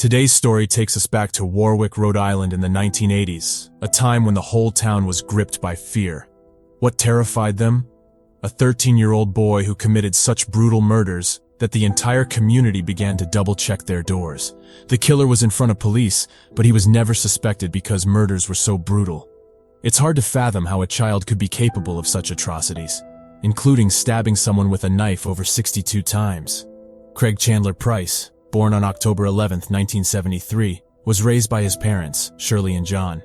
Today's story takes us back to Warwick, Rhode Island in the 1980s, a time when the whole town was gripped by fear. What terrified them? A 13-year-old boy who committed such brutal murders that the entire community began to double-check their doors. The killer was in front of police, but he was never suspected because murders were so brutal. It's hard to fathom how a child could be capable of such atrocities, including stabbing someone with a knife over 62 times. Craig Chandler Price, born on October 11, 1973, was raised by his parents, Shirley and John.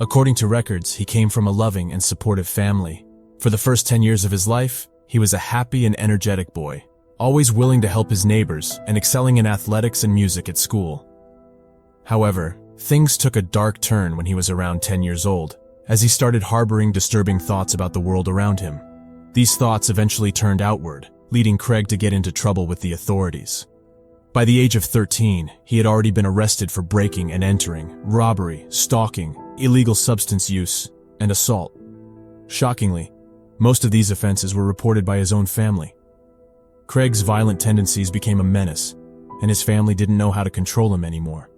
According to records, he came from a loving and supportive family. For the first 10 years of his life, he was a happy and energetic boy, always willing to help his neighbors and excelling in athletics and music at school. However, things took a dark turn when he was around 10 years old, as he started harboring disturbing thoughts about the world around him. These thoughts eventually turned outward, leading Craig to get into trouble with the authorities. By the age of 13, he had already been arrested for breaking and entering, robbery, stalking, illegal substance use, and assault. Shockingly, most of these offenses were reported by his own family. Craig's violent tendencies became a menace, and his family didn't know how to control him anymore.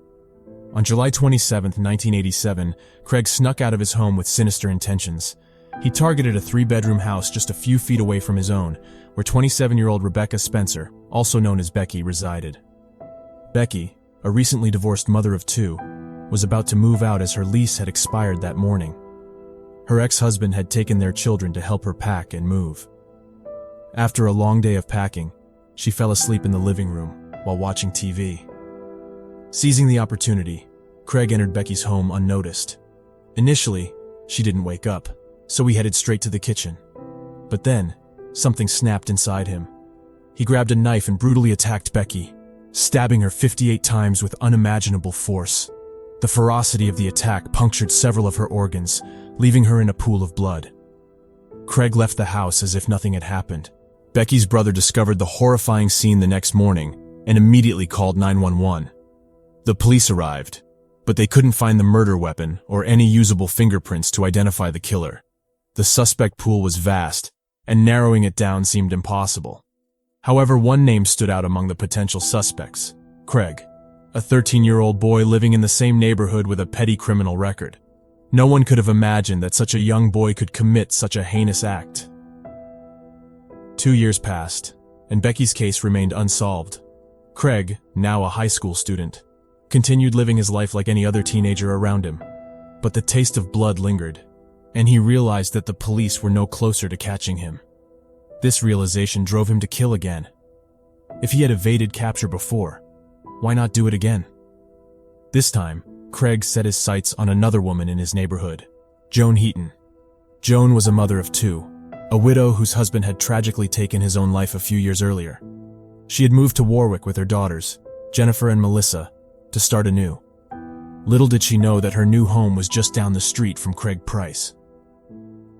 On July 27, 1987, Craig snuck out of his home with sinister intentions. He targeted a 3-bedroom house just a few feet away from his own, where 27-year-old Becky Spencer, also known as Becky, resided. Becky, a recently divorced mother of 2, was about to move out as her lease had expired that morning. Her ex-husband had taken their children to help her pack and move. After a long day of packing, she fell asleep in the living room while watching TV. Seizing the opportunity, Craig entered Becky's home unnoticed. Initially, she didn't wake up, so he headed straight to the kitchen. But then, something snapped inside him. He grabbed a knife and brutally attacked Becky, stabbing her 58 times with unimaginable force. The ferocity of the attack punctured several of her organs, leaving her in a pool of blood. Craig left the house as if nothing had happened. Becky's brother discovered the horrifying scene the next morning and immediately called 911. The police arrived, but they couldn't find the murder weapon or any usable fingerprints to identify the killer. The suspect pool was vast, and narrowing it down seemed impossible. However, one name stood out among the potential suspects: Craig, a 13-year-old boy living in the same neighborhood with a petty criminal record. No one could have imagined that such a young boy could commit such a heinous act. 2 years passed, and Becky's case remained unsolved. Craig, now a high school student, continued living his life like any other teenager around him. But the taste of blood lingered, and he realized that the police were no closer to catching him. This realization drove him to kill again. If he had evaded capture before, why not do it again? This time, Craig set his sights on another woman in his neighborhood, Joan Heaton. Joan was a mother of 2, a widow whose husband had tragically taken his own life a few years earlier. She had moved to Warwick with her daughters, Jennifer and Melissa, to start anew. Little did she know that her new home was just down the street from Craig Price.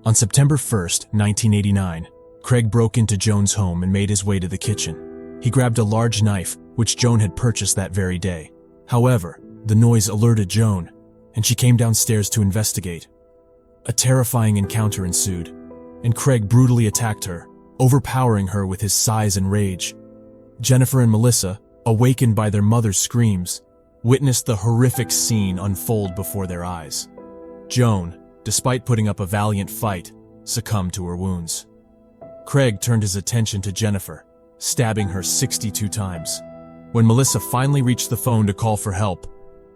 On September 1st, 1989, Craig broke into Joan's home and made his way to the kitchen. He grabbed a large knife, which Joan had purchased that very day. However, the noise alerted Joan, and she came downstairs to investigate. A terrifying encounter ensued, and Craig brutally attacked her, overpowering her with his size and rage. Jennifer and Melissa, awakened by their mother's screams, witnessed the horrific scene unfold before their eyes. Joan, despite putting up a valiant fight, succumbed to her wounds. Craig turned his attention to Jennifer, stabbing her 62 times. When Melissa finally reached the phone to call for help,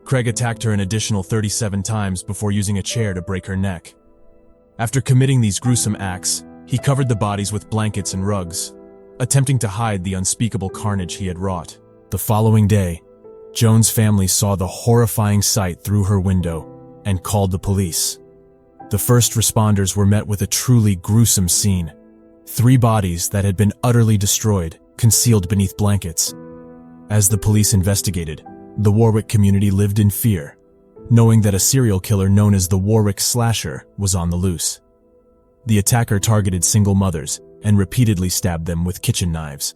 Craig attacked her an additional 37 times before using a chair to break her neck. After committing these gruesome acts, he covered the bodies with blankets and rugs, attempting to hide the unspeakable carnage he had wrought. The following day, Joan's family saw the horrifying sight through her window and called the police. The first responders were met with a truly gruesome scene: 3 bodies that had been utterly destroyed, concealed beneath blankets. As the police investigated, the Warwick community lived in fear, knowing that a serial killer known as the Warwick Slasher was on the loose. The attacker targeted single mothers and repeatedly stabbed them with kitchen knives.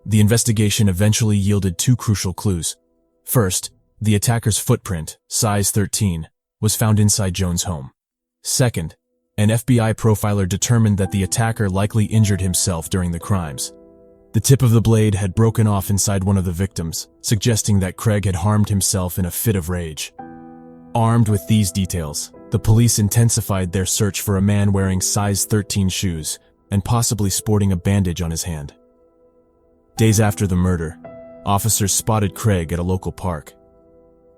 The investigation eventually yielded 2 crucial clues. First, the attacker's footprint, size 13, was found inside Joan's home. Second, an FBI profiler determined that the attacker likely injured himself during the crimes. The tip of the blade had broken off inside one of the victims, suggesting that Craig had harmed himself in a fit of rage. Armed with these details, the police intensified their search for a man wearing size 13 shoes and possibly sporting a bandage on his hand. Days after the murder, officers spotted Craig at a local park.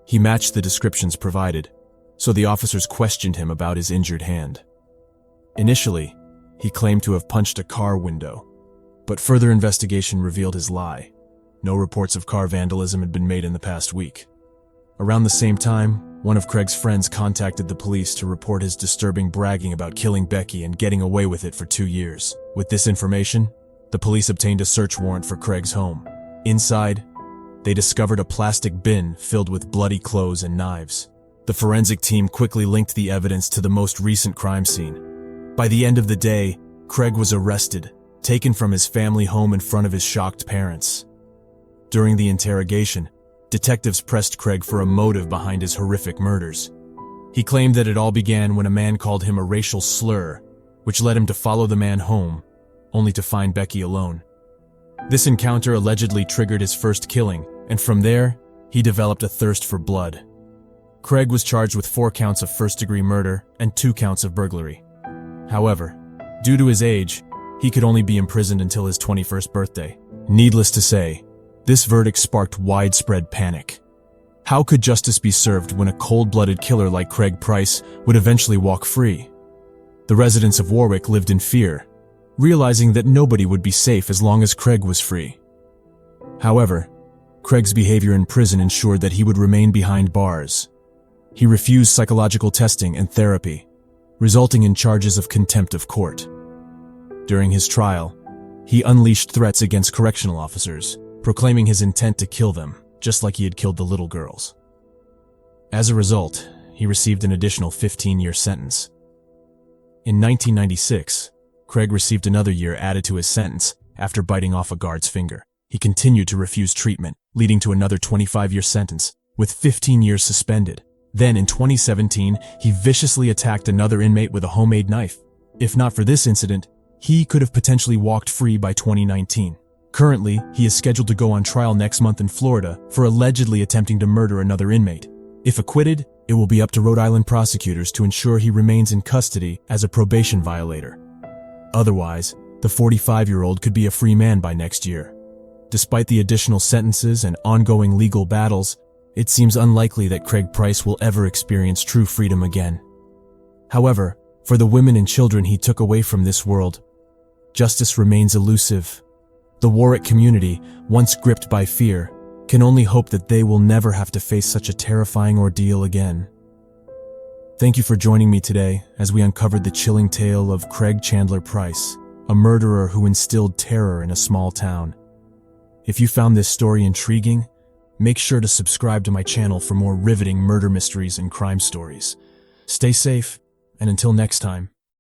He matched the descriptions provided, so the officers questioned him about his injured hand. Initially, he claimed to have punched a car window, but further investigation revealed his lie. No reports of car vandalism had been made in the past week. Around the same time, one of Craig's friends contacted the police to report his disturbing bragging about killing Becky and getting away with it for 2 years. With this information, the police obtained a search warrant for Craig's home. Inside, they discovered a plastic bin filled with bloody clothes and knives. The forensic team quickly linked the evidence to the most recent crime scene. By the end of the day, Craig was arrested, taken from his family home in front of his shocked parents. During the interrogation, detectives pressed Craig for a motive behind his horrific murders. He claimed that it all began when a man called him a racial slur, which led him to follow the man home, only to find Becky alone. This encounter allegedly triggered his first killing, and from there, he developed a thirst for blood. Craig was charged with 4 counts of first-degree murder and 2 counts of burglary. However, due to his age, he could only be imprisoned until his 21st birthday. Needless to say, this verdict sparked widespread panic. How could justice be served when a cold-blooded killer like Craig Price would eventually walk free? The residents of Warwick lived in fear, realizing that nobody would be safe as long as Craig was free. However, Craig's behavior in prison ensured that he would remain behind bars. He refused psychological testing and therapy, resulting in charges of contempt of court. During his trial, he unleashed threats against correctional officers, proclaiming his intent to kill them, just like he had killed the little girls. As a result, he received an additional 15-year sentence. In 1996, Craig received another year added to his sentence after biting off a guard's finger. He continued to refuse treatment, leading to another 25-year sentence, with 15 years suspended. Then, in 2017, he viciously attacked another inmate with a homemade knife. If not for this incident, he could have potentially walked free by 2019. Currently, he is scheduled to go on trial next month in Florida for allegedly attempting to murder another inmate. If acquitted, it will be up to Rhode Island prosecutors to ensure he remains in custody as a probation violator. Otherwise, the 45-year-old could be a free man by next year. Despite the additional sentences and ongoing legal battles, it seems unlikely that Craig Price will ever experience true freedom again. However, for the women and children he took away from this world, justice remains elusive. The Warwick community, once gripped by fear, can only hope that they will never have to face such a terrifying ordeal again. Thank you for joining me today as we uncovered the chilling tale of Craig Chandler Price, a murderer who instilled terror in a small town. If you found this story intriguing, make sure to subscribe to my channel for more riveting murder mysteries and crime stories. Stay safe, and until next time.